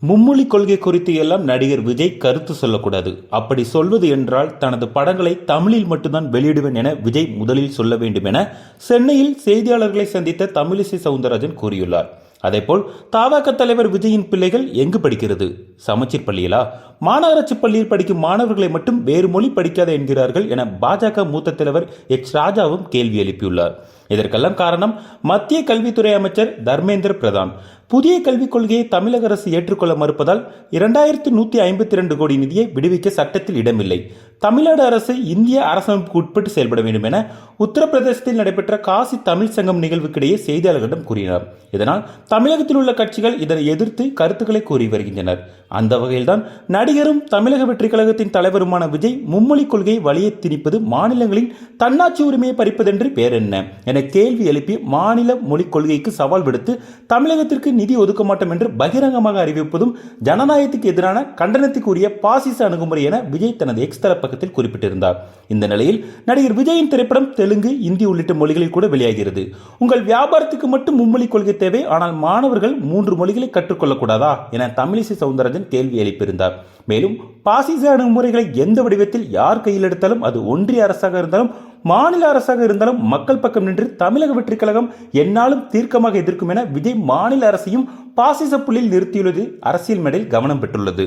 மும்மொழி கொள்கை குறித்து எல்லாம் நடிகர் விஜய் கருத்து சொல்லக்கூடாது. அப்படி சொல்வது என்றால் தனது படங்களை தமிழில் மட்டும்தான் வெளியிடுவேன் என விஜய் முதலில் சொல்ல வேண்டும் என சென்னையில் செய்தியாளர்களை சந்தித்த தமிழிசை சவுந்தரராஜன் கூறியுள்ளார். அதேபோல் தவிக தலைவர் விஜயின் பிள்ளைகள் எங்கு படிக்கிறது? சமச்சீர் பள்ளியிலா? மாநகராட்சி பள்ளியில் படிக்கும் மாணவர்களை மட்டும் வேறு மொழி படிக்காத என்கிறார்கள் என பாஜக மூத்த தலைவர் எச் ராஜாவும் கேள்வி எழுப்பியுள்ளார். இதற்கெல்லாம் காரணம் மத்திய கல்வித்துறை அமைச்சர் தர்மேந்திர பிரதான் புதிய கல்விக் கொள்கையை தமிழக அரசு ஏற்றுக்கொள்ள மறுப்பதால் 2152 கோடி நிதியை விடுவிக்க சட்டத்தில் இடமில்லை. தமிழ்நாடு அரசு இந்திய அரசமைப்புக்கு உட்பட்டு செயல்பட வேண்டும் என உத்தரப்பிரதேசத்தில் நடைபெற்ற காசி தமிழ் சங்கம் நிகழ்வுக்கிடையே செய்தியாளர்களிடம் கூறினார். இதனால் தமிழகத்தில் உள்ள கட்சிகள் இதனை எதிர்த்து கருத்துக்களை கூறி வருகின்றனர். அந்த வகையில்தான் நடிகரும் தமிழக வெற்றி கழகத்தின் தலைவருமான விஜய் மும்மொழி கொள்கையை வழியை திணிப்பது மாநிலங்களின் தன்னாட்சி உரிமையை பறிப்பதென்று பேரென்ன என கேள்வி எழுப்பி மாநில மொழிக் கொள்கைக்கு சவால் விடுத்து தமிழகத்திற்கு நிதி ஒதுக்க மாட்டோம் என்று பகிரங்கமாக அறிவிப்பதும் ஜனநாயகத்துக்கு எதிரான கண்டனத்துக்குரிய பாசிச அணுகுமுறை என விஜய் தனது எக்ஸ் தள பக்கத்தில் குறிப்பிட்டிருந்தார். இந்த நிலையில் நடிகர் விஜயின் திரைப்படம் தெலுங்கு, இந்தி உள்ளிட்ட மொழிகளில் கூட வெளியாகிறது. உங்கள் வியாபாரத்துக்கு மட்டும் மும்மொழி கொள்கை தேவை, ஆனால் மாணவர்கள் 3 மொழிகளை கற்றுக்கொள்ளக்கூடாதா என தமிழிசை சவுந்தரராஜன் கேள்வி எழுப்பியிருந்தார். மேலும் பாசிச அணுகுமுறைகளை எந்த வடிவத்தில் யார் கையில் எடுத்தாலும் அது ஒன்றிய அரசாக இருந்தாலும் மாநில அரசாக இருந்தாலும் மக்கள் பக்கம் நின்று தமிழக வெற்றி கழகம் என்னாலும் தீர்க்கமாக எதிர்க்கும் என விஜய் மாநில அரசையும் பாசிச புள்ளியில் நிறுத்தியுள்ளது அரசியல் மேடையில் கவனம் பெற்றுள்ளது.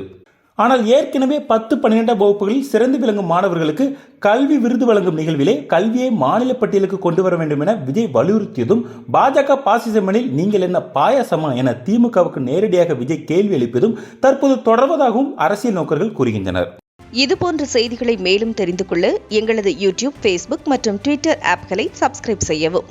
ஆனால் ஏற்கனவே 10-12 வகுப்புகளில் சிறந்து விளங்கும் மாணவர்களுக்கு கல்வி விருது வழங்கும் நிகழ்விலே கல்வியை மாநில பட்டியலுக்கு கொண்டு வர வேண்டும் என விஜய் வலியுறுத்தியதும் பாஜக பாசிசமனில் நீங்கள் என்ன பாயாசமா என திமுகவுக்கு நேரடியாக விஜய் கேள்வி எழுப்பியதும் தற்போது தொடர்வதாகவும் அரசியல் நோக்கர்கள் கூறுகின்றனர். இதுபோன்ற செய்திகளை மேலும் தெரிந்து கொள்ள எங்களது யூடியூப், ஃபேஸ்புக் மற்றும் ட்விட்டர் ஆப்களை சப்ஸ்கிரைப் செய்யவும்.